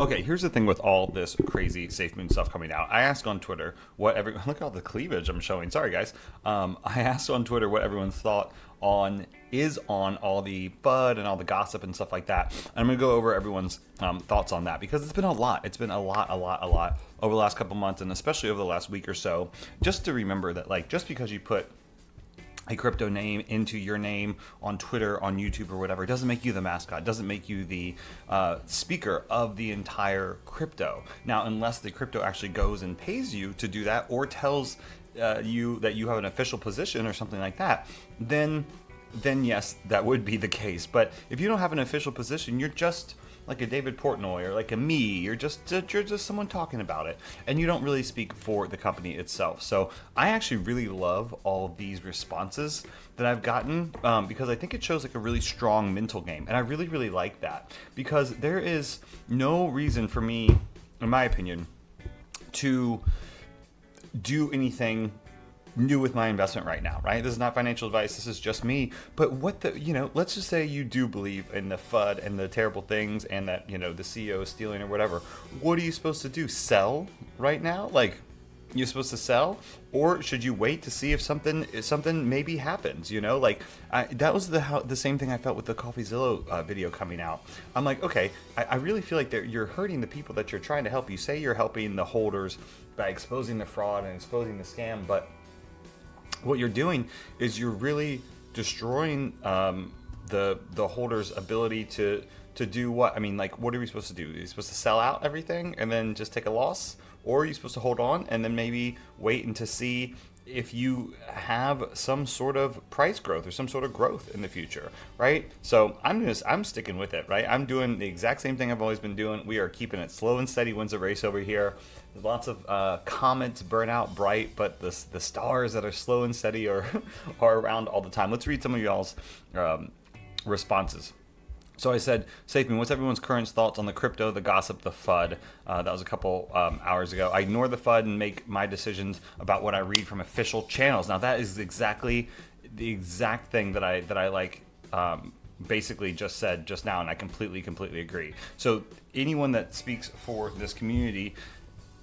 Okay, here's the thing with all this crazy SafeMoon stuff coming out. I asked on Twitter what everyone look at all the cleavage I'm showing. Sorry guys. I asked on Twitter what everyone's thought on all the FUD and all the gossip and stuff like that. I'm gonna go over everyone's thoughts on that because it's been a lot. It's been a lot over the last couple months and especially over the last week or so. Just to remember that, like, just because you put a crypto name into your name on Twitter, on YouTube, or whatever, it doesn't make you the mascot. It doesn't make you the speaker of the entire crypto. Now, unless the crypto actually goes and pays you to do that, or tells you that you have an official position or something like that, then yes, that would be the case. But if you don't have an official position, you're just like a David Portnoy or like a me. You're just someone talking about it, and you don't really speak for the company itself. So I actually really love all of these responses that I've gotten because I think it shows like a really strong mental game, and I really like that because there is no reason for me, in my opinion, to do anything new with my investment right now, right? This is not financial advice. This is just me. But let's just say you do believe in the FUD and the terrible things and that, the CEO is stealing or whatever. What are you supposed to do? Sell right now? Like, you're supposed to sell? Or should you wait to see if something maybe happens, that was the same thing I felt with the CoffeeZilla video coming out. I'm like, okay, I really feel like you're hurting the people that you're trying to help. You say you're helping the holders by exposing the fraud and exposing the scam, but what you're doing is you're really destroying the holder's ability to do what? I mean, like, what are we supposed to do? Are you supposed to sell out everything and then just take a loss? Or are you supposed to hold on and then maybe wait and to see if you have some sort of price growth or some sort of growth in the future, right? So I'm sticking with it, right? I'm doing the exact same thing I've always been doing. We are keeping it slow and steady wins the race over here. There's lots of comets burn out bright, but the stars that are slow and steady are around all the time. Let's read some of y'all's responses. So I said, SafeMoon, what's everyone's current thoughts on the crypto, the gossip, the FUD? That was a couple hours ago. I ignore the FUD and make my decisions about what I read from official channels. Now that is exactly the exact thing that I like basically just said just now, and I completely agree. So anyone that speaks for this community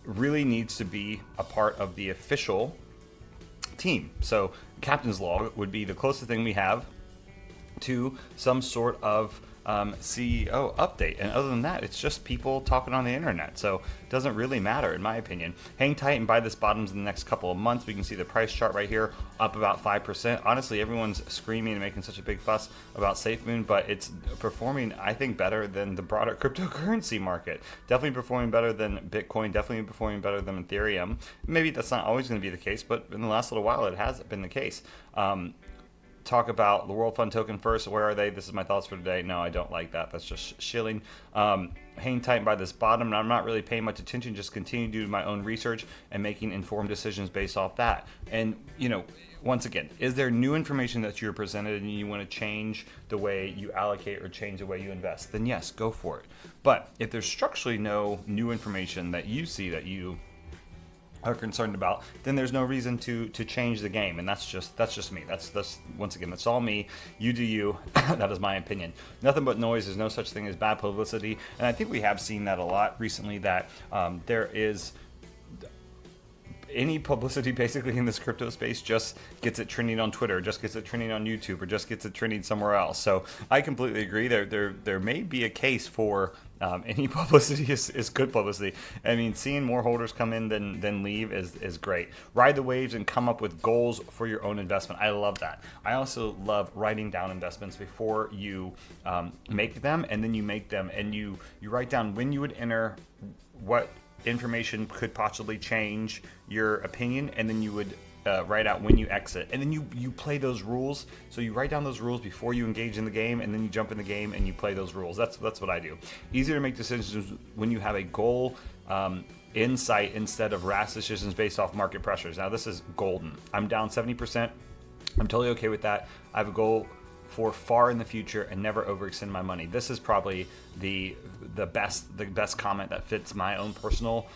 really needs to be a part of the official team. So Captain's Log would be the closest thing we have to some sort of CEO update, and other than that, it's just people talking on the internet, so it doesn't really matter in my opinion. Hang tight and buy this bottoms in the next couple of months. We can see the price chart right here, up about 5%. Honestly, everyone's screaming and making such a big fuss about SafeMoon, but it's performing, I think, better than the broader cryptocurrency market. Definitely performing better than Bitcoin, definitely performing better than Ethereum. Maybe that's not always going to be the case, but in the last little while it has been the case. Talk about the World Fund token first. Where are they? This is my thoughts for today. No, I don't like that. That's just shilling. Hang tight by this bottom, and I'm not really paying much attention. Just continue to do my own research and making informed decisions based off that. And once again, is there new information that you're presented and you want to change the way you allocate or change the way you invest? Then yes, go for it. But if there's structurally no new information that you see that you are concerned about, then there's no reason to change the game, and that's just me. That's once again, that's all me. You do you. That is my opinion. Nothing but noise. There's no such thing as bad publicity, and I think we have seen that a lot recently. That there is any publicity basically in this crypto space just gets it trending on Twitter, just gets it trending on YouTube, or just gets it trending somewhere else. So I completely agree. There may be a case for any publicity is good publicity. I mean, seeing more holders come in than leave is great. Ride the waves and come up with goals for your own investment. I love that. I also love writing down investments before you make them, and then you make them, and you write down when you would enter, what information could possibly change your opinion, and then you would write out when you exit, and then you play those rules. So you write down those rules before you engage in the game, and then you jump in the game and you play those rules. That's what I do. Easier to make decisions when you have a goal in sight instead of rash decisions based off market pressures. Now this is golden. I'm down 70%. I'm totally okay with that. I have a goal for far in the future and never overextend my money. This is probably the best comment that fits my own personal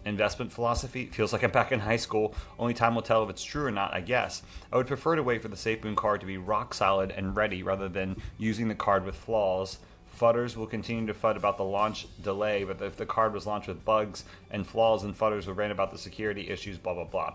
investment philosophy. Feels like I'm back in high school. Only time will tell if it's true or not, I guess. I would prefer to wait for the SafeMoon card to be rock solid and ready rather than using the card with flaws Fudders will continue to FUD about the launch delay, but if the card was launched with bugs and flaws, and Fudders would rant about the security issues, blah, blah, blah.